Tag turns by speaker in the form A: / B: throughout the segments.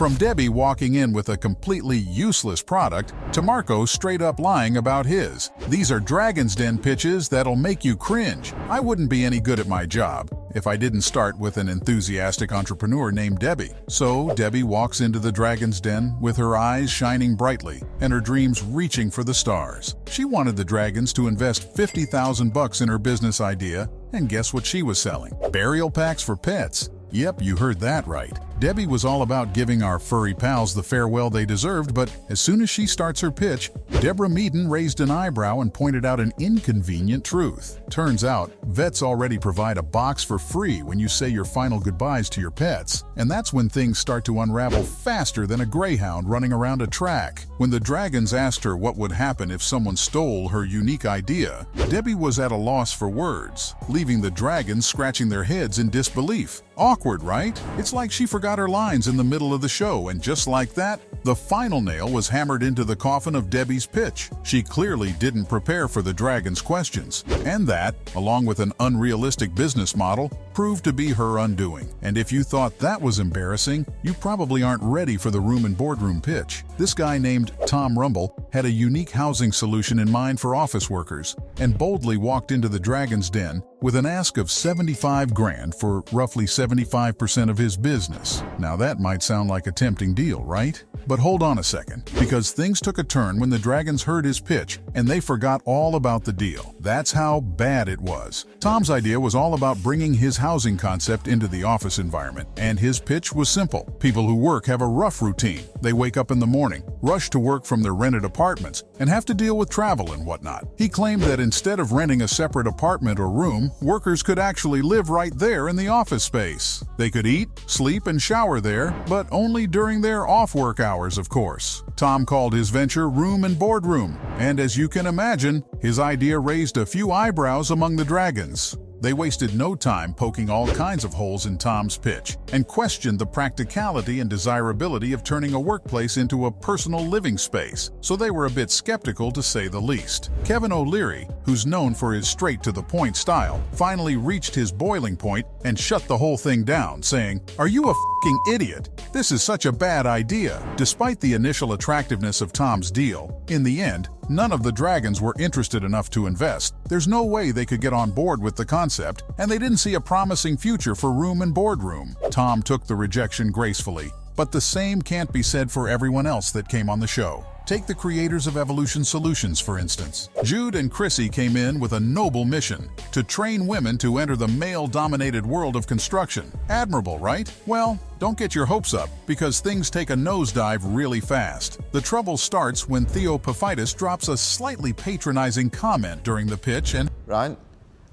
A: From Debbie walking in with a completely useless product to Marco straight up lying about his. These are Dragon's Den pitches that'll make you cringe. I wouldn't be any good at my job if I didn't start with an enthusiastic entrepreneur named Debbie. So Debbie walks into the Dragon's Den with her eyes shining brightly and her dreams reaching for the stars. She wanted the Dragons to invest $50,000 in her business idea, and guess what she was selling? Burial packs for pets. Yep, you heard that right. Debbie was all about giving our furry pals the farewell they deserved, but as soon as she starts her pitch, Deborah Meaden raised an eyebrow and pointed out an inconvenient truth. Turns out, vets already provide a box for free when you say your final goodbyes to your pets, and that's when things start to unravel faster than a greyhound running around a track. When the Dragons asked her what would happen if someone stole her unique idea, Debbie was at a loss for words, leaving the Dragons scratching their heads in disbelief. Awkward, right? It's like she forgot her lines in the middle of the show, and just like that, the final nail was hammered into the coffin of Debbie's pitch. She clearly didn't prepare for the Dragon's questions, and that, along with an unrealistic business model, proved to be her undoing. And if you thought that was embarrassing, you probably aren't ready for the room and boardroom pitch. This guy named Tom Rumble had a unique housing solution in mind for office workers, and boldly walked into the Dragon's Den with an ask of $75,000 for roughly 75% of his business. Now that might sound like a tempting deal, right? But hold on a second, because things took a turn when the Dragons heard his pitch and they forgot all about the deal. That's how bad it was. Tom's idea was all about bringing his housing concept into the office environment, and his pitch was simple. People who work have a rough routine. They wake up in the morning, rush to work from their rented apartments, and have to deal with travel and whatnot. He claimed that instead of renting a separate apartment or room, workers could actually live right there in the office space. They could eat, sleep, and shower there, but only during their off-work hours, of course. Tom called his venture Room and Boardroom, and as you can imagine, his idea raised a few eyebrows among the Dragons. They wasted no time poking all kinds of holes in Tom's pitch and questioned the practicality and desirability of turning a workplace into a personal living space, so they were a bit skeptical to say the least. Kevin O'Leary, who's known for his straight-to-the-point style, finally reached his boiling point and shut the whole thing down, saying, "Are you a f***ing idiot? This is such a bad idea." Despite the initial attractiveness of Tom's deal, in the end, none of the Dragons were interested enough to invest. There's no way they could get on board with the concept, and they didn't see a promising future for Room and Boardroom. Tom took the rejection gracefully, but the same can't be said for everyone else that came on the show. Take the creators of Evolution Solutions, for instance. Jude and Chrissy came in with a noble mission: to train women to enter the male-dominated world of construction. Admirable, right? Well, don't get your hopes up, because things take a nosedive really fast. The trouble starts when Theo Paphitis drops a slightly patronizing comment during the pitch and...
B: Right,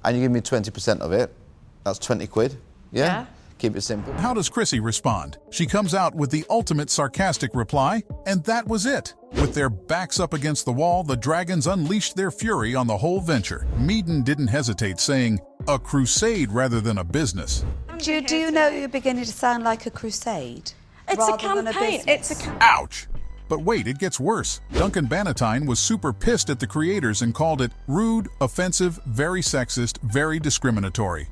B: and you give me 20% of it. That's 20 quid, yeah? Keep it simple.
A: How does Chrissy respond? She comes out with the ultimate sarcastic reply, and that was it. With their backs up against the wall, the Dragons unleashed their fury on the whole venture. Meaden didn't hesitate, saying, "A crusade rather than a business."
C: Do you know you're beginning to sound like a crusade?
D: It's a campaign.
A: Ouch! But wait, it gets worse. Duncan Bannatyne was super pissed at the creators and called it rude, offensive, very sexist, very discriminatory.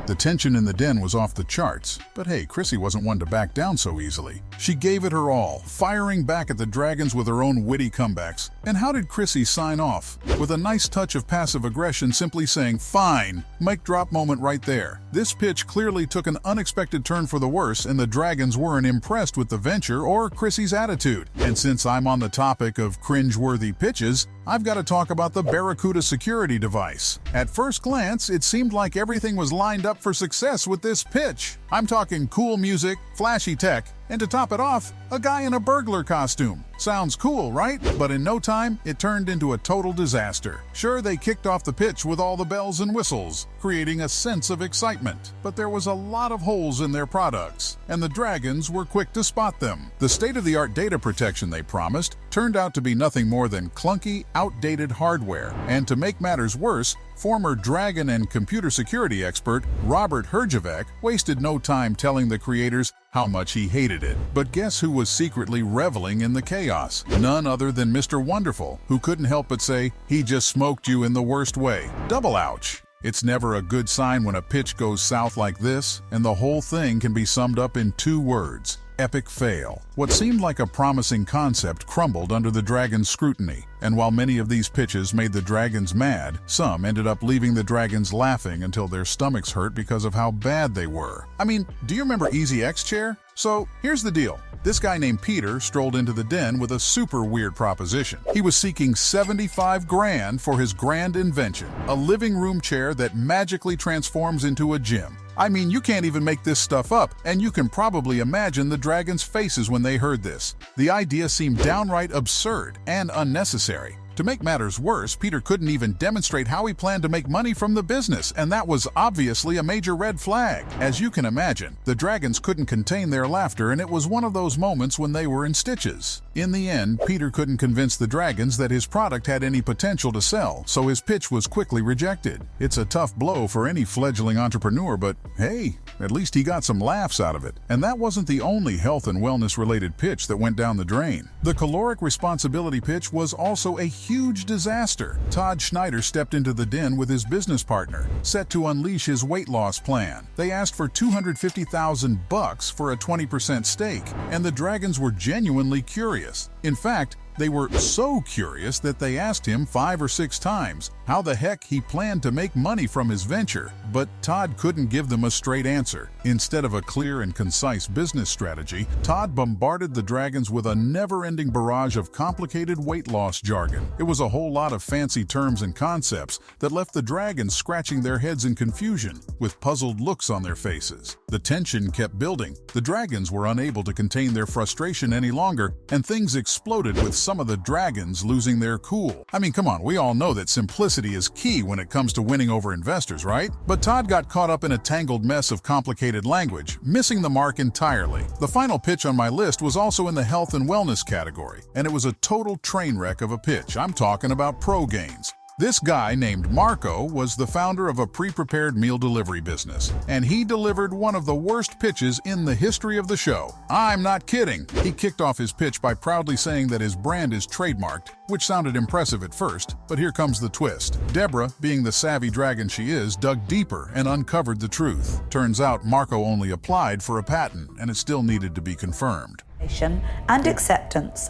A: The tension in the den was off the charts, but hey, Chrissy wasn't one to back down so easily. She gave it her all, firing back at the Dragons with her own witty comebacks. And how did Chrissy sign off? With a nice touch of passive aggression, simply saying, "Fine," mic drop moment right there. This pitch clearly took an unexpected turn for the worse, and the Dragons weren't impressed with the venture or Chrissy's attitude. And since I'm on the topic of cringe-worthy pitches, I've got to talk about the Barracuda security device. At first glance, it seemed like everything was lined up for success with this pitch. I'm talking cool music, flashy tech, and to top it off, a guy in a burglar costume. Sounds cool, right? But in no time, it turned into a total disaster. Sure, they kicked off the pitch with all the bells and whistles, creating a sense of excitement. But there was a lot of holes in their products, and the Dragons were quick to spot them. The state-of-the-art data protection they promised turned out to be nothing more than clunky, outdated hardware. And to make matters worse, former Dragon and computer security expert Robert Herjavec wasted no time telling the creators how much he hated it. But guess who was secretly reveling in the chaos? None other than Mr. Wonderful, who couldn't help but say, "He just smoked you in the worst way." Double ouch. It's never a good sign when a pitch goes south like this, and the whole thing can be summed up in 2 words: epic fail. What seemed like a promising concept crumbled under the dragon's scrutiny, and while many of these pitches made the dragons mad, some ended up leaving the dragons laughing until their stomachs hurt because of how bad they were. I mean, do you remember Easy X Chair? So, here's the deal. This guy named Peter strolled into the den with a super weird proposition. He was seeking 75 grand for his grand invention, a living room chair that magically transforms into a gym. I mean, you can't even make this stuff up, and you can probably imagine the dragons' faces when they heard this. The idea seemed downright absurd and unnecessary. To make matters worse, Peter couldn't even demonstrate how he planned to make money from the business, and that was obviously a major red flag. As you can imagine, the dragons couldn't contain their laughter, and it was one of those moments when they were in stitches. In the end, Peter couldn't convince the dragons that his product had any potential to sell, so his pitch was quickly rejected. It's a tough blow for any fledgling entrepreneur, but hey, at least he got some laughs out of it. And that wasn't the only health and wellness-related pitch that went down the drain. The caloric responsibility pitch was also a huge disaster. Todd Schneider stepped into the den with his business partner, set to unleash his weight loss plan. They asked for $250,000 for a 20% stake, and the dragons were genuinely curious. In fact, they were so curious that they asked him 5 or 6 times how the heck he planned to make money from his venture, but Todd couldn't give them a straight answer. Instead of a clear and concise business strategy, Todd bombarded the dragons with a never-ending barrage of complicated weight loss jargon. It was a whole lot of fancy terms and concepts that left the dragons scratching their heads in confusion, with puzzled looks on their faces. The tension kept building. The dragons were unable to contain their frustration any longer, and things exploded with some of the dragons losing their cool. I mean, come on, we all know that simplicity is key when it comes to winning over investors, right? But Todd got caught up in a tangled mess of complicated language, missing the mark entirely. The final pitch on my list was also in the health and wellness category, and it was a total train wreck of a pitch. I'm talking about ProGains. This guy named Marco was the founder of a pre-prepared meal delivery business, and he delivered one of the worst pitches in the history of the show. I'm not kidding. He kicked off his pitch by proudly saying that his brand is trademarked, which sounded impressive at first, but here comes the twist. Deborah, being the savvy dragon she is, dug deeper and uncovered the truth. Turns out Marco only applied for a patent, and it still needed to be confirmed.
C: And acceptance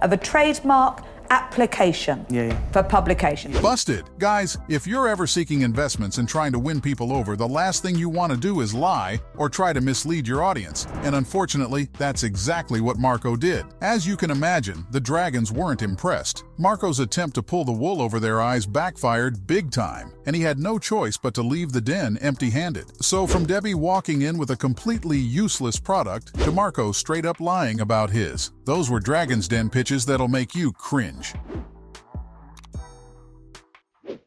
C: of a trademark application for publication.
A: Busted. Guys, if you're ever seeking investments and trying to win people over, the last thing you want to do is lie or try to mislead your audience. And unfortunately, that's exactly what Marco did. As you can imagine, the dragons weren't impressed. Marco's attempt to pull the wool over their eyes backfired big time, and he had no choice but to leave the den empty-handed. So from Debbie walking in with a completely useless product to Marco straight up lying about his, those were Dragon's Den pitches that'll make you cringe.